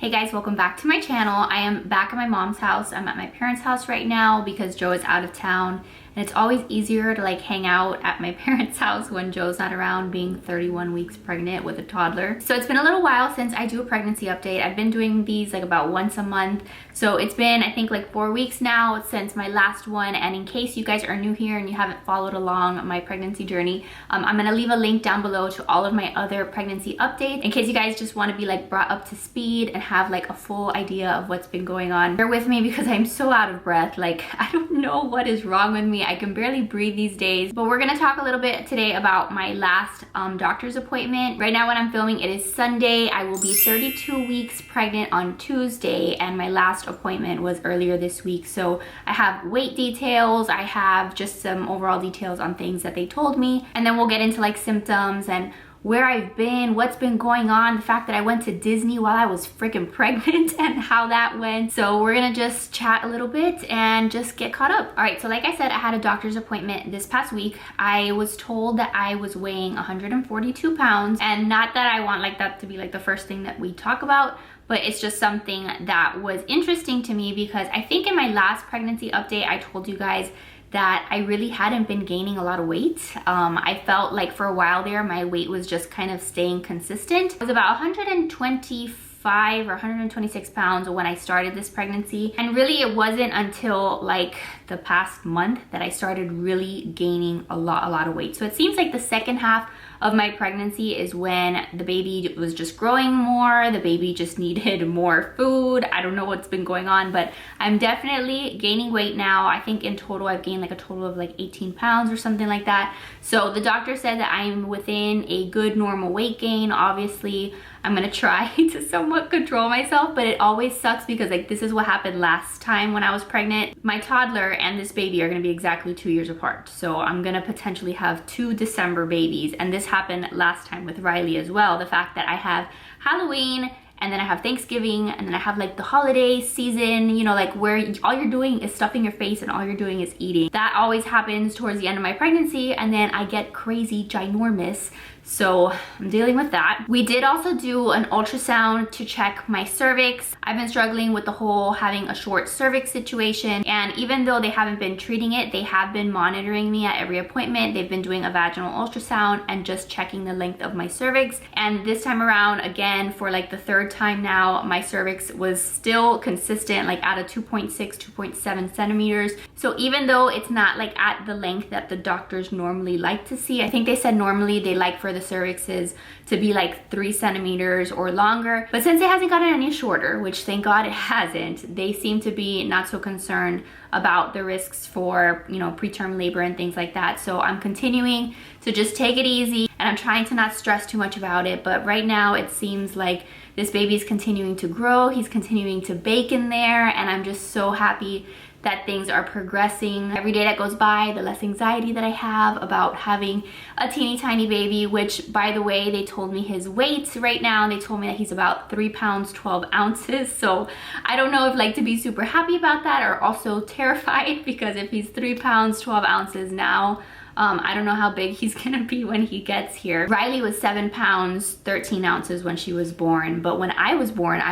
Hey guys, welcome back to my channel. I am back at my mom's house. I'm at my parents' house right now because Joe is out of town, and it's always easier to like hang out at my parents' house when Joe's not around, being 31 weeks pregnant with a toddler. So it's been a little while since I do a pregnancy update. I've been doing these like about once a month. So it's been, I think, like 4 weeks now since my last one. And in case you guys are new here and you haven't followed along my pregnancy journey, I'm gonna leave a link down below to all of my other pregnancy updates in case you guys just want to be like brought up to speed and have like a full idea of what's been going on. Bear with me because I'm so out of breath. Like, I don't know what is wrong with me. I can barely breathe these days. But we're gonna talk a little bit today about my last doctor's appointment. Right now when I'm filming, it is Sunday. I will be 32 weeks pregnant on Tuesday, and my last appointment was earlier this week. So I have weight details, I have just some overall details on things that they told me, and then we'll get into like symptoms and where I've been, what's been going on, the fact that I went to Disney while I was freaking pregnant and how that went. So we're gonna just chat a little bit and just get caught up. All right, so like I said, I had a doctor's appointment this past week. I was told that I was weighing 142 pounds, and not that I want like that to be like the first thing that we talk about, but it's just something that was interesting to me because I think in my last pregnancy update, I told you guys that I really hadn't been gaining a lot of weight. I felt like for a while there, my weight was just kind of staying consistent. It was about 125 or 126 pounds when I started this pregnancy. And really it wasn't until like the past month that I started really gaining a lot of weight. So it seems like the second half of my pregnancy is when the baby was just growing more, the baby just needed more food. I don't know what's been going on, but I'm definitely gaining weight now. I think in total I've gained like a total of like 18 pounds or something like that. So the doctor said that I'm within a good normal weight gain. Obviously I'm gonna try to somewhat control myself, but it always sucks because like this is what happened last time when I was pregnant. My toddler and this baby are gonna be exactly 2 years apart. So I'm gonna potentially have 2 December babies, and this happened last time with Riley as well. The fact that I have Halloween, and then I have Thanksgiving, and then I have like the holiday season, you know, like where all you're doing is stuffing your face and all you're doing is eating. That always happens towards the end of my pregnancy, and then I get crazy ginormous. So I'm dealing with that. We did also do an ultrasound to check my cervix. I've been struggling with the whole having a short cervix situation, and even though they haven't been treating it, they have been monitoring me at every appointment. They've been doing a vaginal ultrasound and just checking the length of my cervix. And this time around, again, for like the third time now, my cervix was still consistent, like at a 2.6, 2.7 centimeters. So even though it's not like at the length that the doctors normally like to see, I think they said normally they like for the cervixes to be like 3 centimeters or longer, but since it hasn't gotten any shorter, which thank God it hasn't, they seem to be not so concerned about the risks for, you know, preterm labor and things like that. So I'm continuing to just take it easy, and I'm trying to not stress too much about it. But right now it seems like this baby is continuing to grow, he's continuing to bake in there, and I'm just so happy that things are progressing. Every day that goes by, the less anxiety that I have about having a teeny tiny baby, which by the way, they told me his weight right now, they told me that he's about 3 pounds 12 ounces. So I don't know if like to be super happy about that or also terrified, because if he's 3 pounds 12 ounces now, I don't know how big he's gonna be when he gets here. Riley was 7 pounds 13 ounces when she was born, but when I was born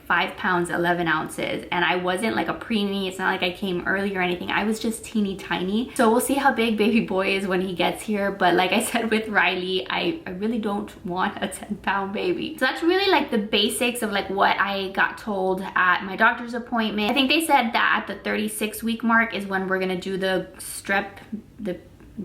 5 pounds 11 ounces, and I wasn't like a preemie. It's not like I came early or anything. I was just teeny tiny. So we'll see how big baby boy is when he gets here. But like I said with Riley, I really don't want a 10-pound baby. So that's really like the basics of like what I got told at my doctor's appointment. I think they said that at the 36-week mark is when we're gonna do the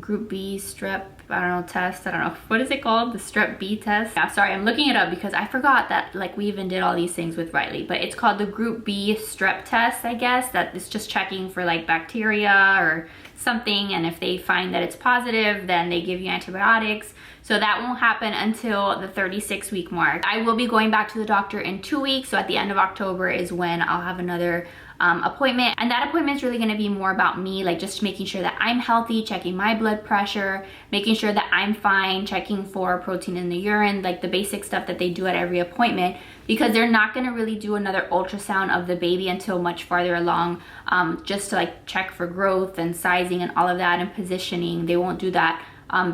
group B strep, I don't know, test. I don't know, what is it called? The strep B test? Yeah, sorry, I'm looking it up because I forgot that like we even did all these things with Riley, but it's called the group B strep test, I guess. That is just checking for like bacteria or something, and if they find that it's positive, then they give you antibiotics. So that won't happen until the 36-week mark. I will be going back to the doctor in 2 weeks, so at the end of October is when I'll have another appointment, and that appointment is really going to be more about me, like just making sure that I'm healthy, checking my blood pressure, making sure that I'm fine, checking for protein in the urine, like the basic stuff that they do at every appointment, because they're not going to really do another ultrasound of the baby until much farther along, just to like check for growth and sizing and all of that and positioning. They won't do that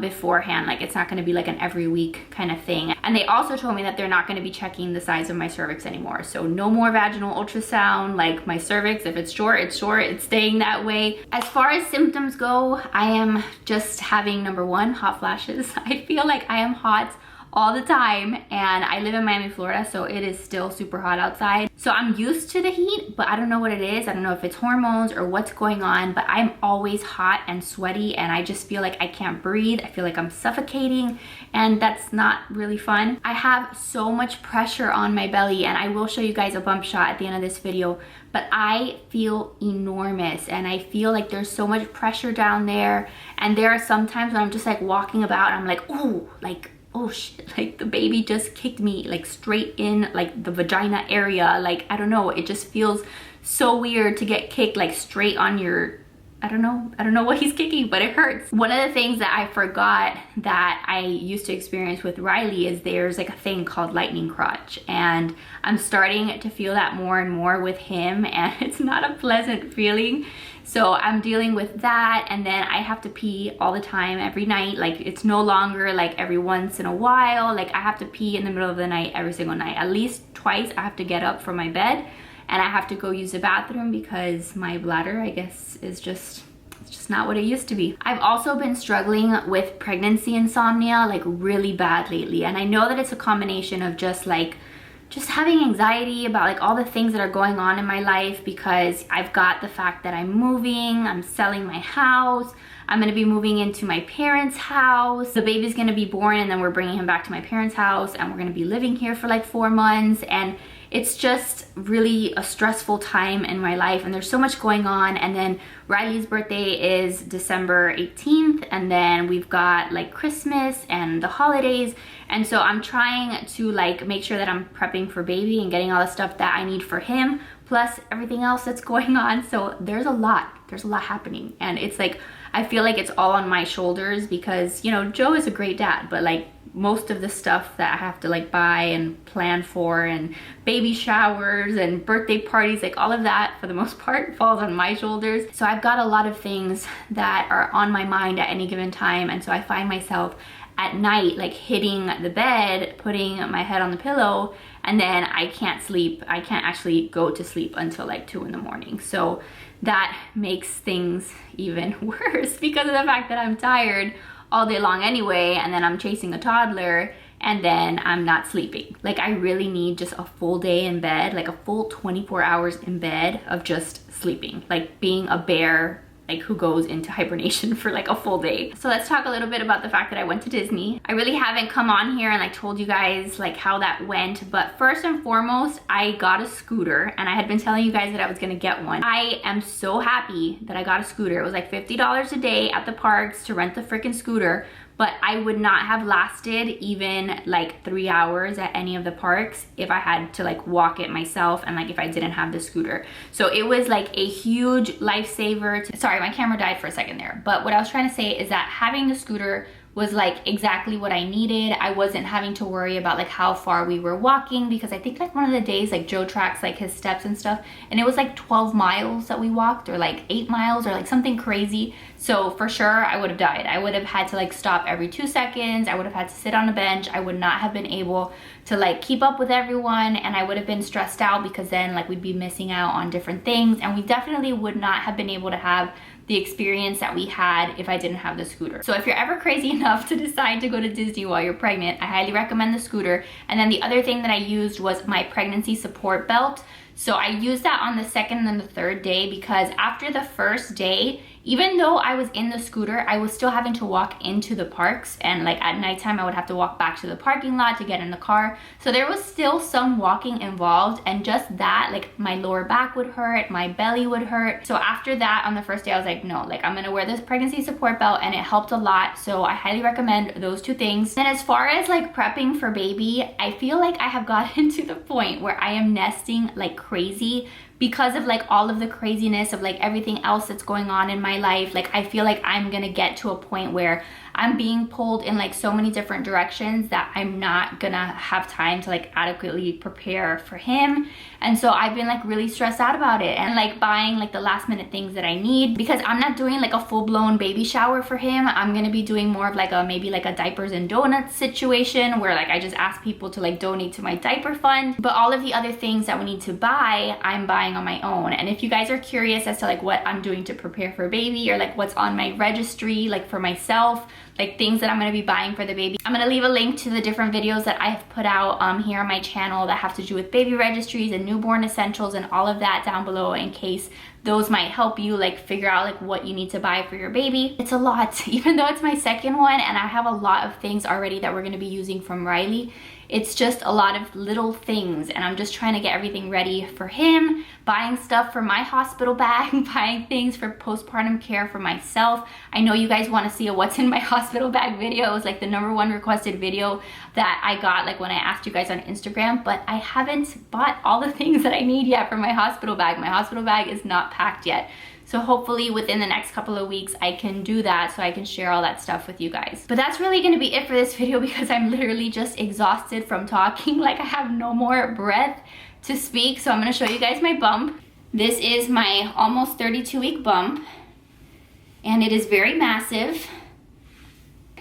beforehand. Like it's not going to be like an every week kind of thing. And they also told me that they're not going to be checking the size of my cervix anymore. So no more vaginal ultrasound. Like my cervix, if it's short, it's short. It's staying that way. As far as symptoms go, I am just having, number one, hot flashes. I feel like I am hot all the time, and I live in Miami, Florida, so it is still super hot outside. So I'm used to the heat, but I don't know what it is. I don't know if it's hormones or what's going on, but I'm always hot and sweaty, and I just feel like I can't breathe. I feel like I'm suffocating, and that's not really fun. I have so much pressure on my belly, and I will show you guys a bump shot at the end of this video, but I feel enormous, and I feel like there's so much pressure down there. And there are some times when I'm just like walking about, and I'm like, oh, like, oh shit, like the baby just kicked me like straight in like the vagina area. Like, I don't know, it just feels so weird to get kicked like straight on your, I don't know what he's kicking, but it hurts. One of the things that I forgot that I used to experience with Riley is there's like a thing called lightning crotch, and I'm starting to feel that more and more with him, and it's not a pleasant feeling. So I'm dealing with that, and then I have to pee all the time, every night. Like it's no longer like every once in a while. Like I have to pee in the middle of the night every single night. At least twice I have to get up from my bed and I have to go use the bathroom because my bladder, I guess, is just, it's just not what it used to be. I've also been struggling with pregnancy insomnia like really bad lately, and I know that it's a combination of just having anxiety about like all the things that are going on in my life, because I've got the fact that I'm moving, I'm selling my house, I'm gonna be moving into my parents' house, the baby's gonna be born, and then we're bringing him back to my parents' house, and we're gonna be living here for like 4 months, and it's just really a stressful time in my life, and there's so much going on. And then Riley's birthday is December 18th, and then we've got like Christmas and the holidays, and so I'm trying to like make sure that I'm prepping for baby and getting all the stuff that I need for him, plus everything else that's going on. So there's a lot happening, and it's like I feel like it's all on my shoulders because, you know, Joe is a great dad, but like most of the stuff that I have to like buy and plan for, and baby showers and birthday parties, like all of that for the most part falls on my shoulders. So I've got a lot of things that are on my mind at any given time, and so I find myself at night like hitting the bed, putting my head on the pillow, and then I can't sleep. I can't actually go to sleep until like 2 in the morning. So that makes things even worse because of the fact that I'm tired all day long anyway, and then I'm chasing a toddler, and then I'm not sleeping. Like I really need just a full day in bed, like a full 24 hours in bed of just sleeping, like being a bear like who goes into hibernation for like a full day. So let's talk a little bit about the fact that I went to Disney. I really haven't come on here and like told you guys like how that went, but first and foremost, I got a scooter, and I had been telling you guys that I was gonna get one. I am so happy that I got a scooter. It was like $50 a day at the parks to rent the freaking scooter, but I would not have lasted even like 3 hours at any of the parks if I had to like walk it myself, and like if I didn't have the scooter. So it was like a huge lifesaver. Sorry, my camera died for a second there. But what I was trying to say is that having the scooter was like exactly what I needed. I wasn't having to worry about like how far we were walking, because I think like one of the days like Joe tracks like his steps and stuff, and it was like 12 miles that we walked, or like 8 miles, or like something crazy. So for sure I would have died. I would have had to like stop every 2 seconds. I would have had to sit on a bench. I would not have been able to like keep up with everyone, and I would have been stressed out because then like we'd be missing out on different things, and we definitely would not have been able to have the experience that we had if I didn't have the scooter. So if you're ever crazy enough to decide to go to Disney while you're pregnant, I highly recommend the scooter. And then the other thing that I used was my pregnancy support belt. So I used that on the second and the third day, because after the first day, even though I was in the scooter, I was still having to walk into the parks, and like at nighttime I would have to walk back to the parking lot to get in the car. So there was still some walking involved, and just that, like my lower back would hurt, my belly would hurt. So after that, on the first day, I was like, no, like I'm gonna wear this pregnancy support belt, and it helped a lot. So I highly recommend those 2 things. And as far as like prepping for baby, I feel like I have gotten to the point where I am nesting like crazy, because of like all of the craziness of like everything else that's going on in my life. Like I feel like I'm gonna get to a point where I'm being pulled in like so many different directions that I'm not gonna have time to like adequately prepare for him. And so I've been like really stressed out about it and like buying like the last minute things that I need, because I'm not doing like a full-blown baby shower for him. I'm gonna be doing more of like a maybe like a diapers and donuts situation where like I just ask people to like donate to my diaper fund. But all of the other things that we need to buy, I'm buying on my own. And if you guys are curious as to like what I'm doing to prepare for a baby, or like what's on my registry like for myself, like things that I'm going to be buying for the baby, I'm going to leave a link to the different videos that I have put out here on my channel that have to do with baby registries and newborn essentials and all of that down below, in case those might help you like figure out like what you need to buy for your baby. It's a lot, even though it's my second one and I have a lot of things already that we're going to be using from Riley. It's just a lot of little things, and I'm just trying to get everything ready for him, buying stuff for my hospital bag, buying things for postpartum care for myself. I know you guys want to see a what's in my hospital bag video. It was like the #1 requested video that I got like when I asked you guys on Instagram, but I haven't bought all the things that I need yet for my hospital bag. My hospital bag is not packed yet. So hopefully within the next couple of weeks I can do that, so I can share all that stuff with you guys. But that's really gonna be it for this video, because I'm literally just exhausted from talking. Like I have no more breath to speak. So I'm gonna show you guys my bump. This is my almost 32-week bump, and it is very massive.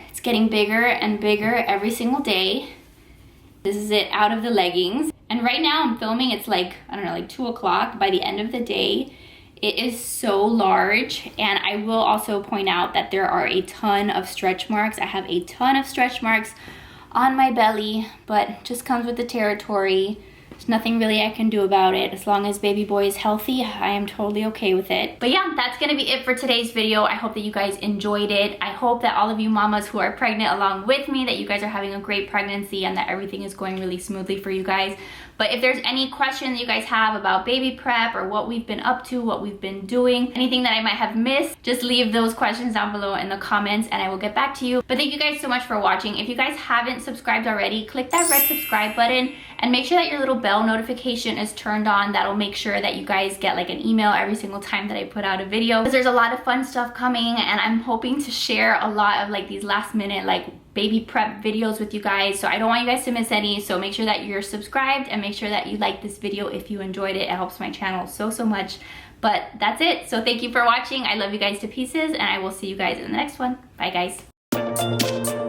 It's getting bigger and bigger every single day. This is it out of the leggings. And right now I'm filming, it's like, I don't know, like 2 o'clock. By the end of the day, it is so large. And I will also point out that there are a ton of stretch marks. I have a ton of stretch marks on my belly, but just comes with the territory. There's nothing really I can do about it. As long as baby boy is healthy, I am totally okay with it. But yeah, that's gonna be it for today's video. I hope that you guys enjoyed it. I hope that all of you mamas who are pregnant along with me, that you guys are having a great pregnancy and that everything is going really smoothly for you guys. But if there's any questions you guys have about baby prep or what we've been up to, what we've been doing, anything that I might have missed, just leave those questions down below in the comments and I will get back to you. But thank you guys so much for watching. If you guys haven't subscribed already, click that red subscribe button and make sure that your little bell notification is turned on. That'll make sure that you guys get like an email every single time that I put out a video, because there's a lot of fun stuff coming, and I'm hoping to share a lot of like these last minute like baby prep videos with you guys, so I don't want you guys to miss any. So make sure that you're subscribed and make sure that you like this video if you enjoyed it. It helps my channel so much. But that's it. So thank you for watching. I love you guys to pieces, and I will see you guys in the next one. Bye guys.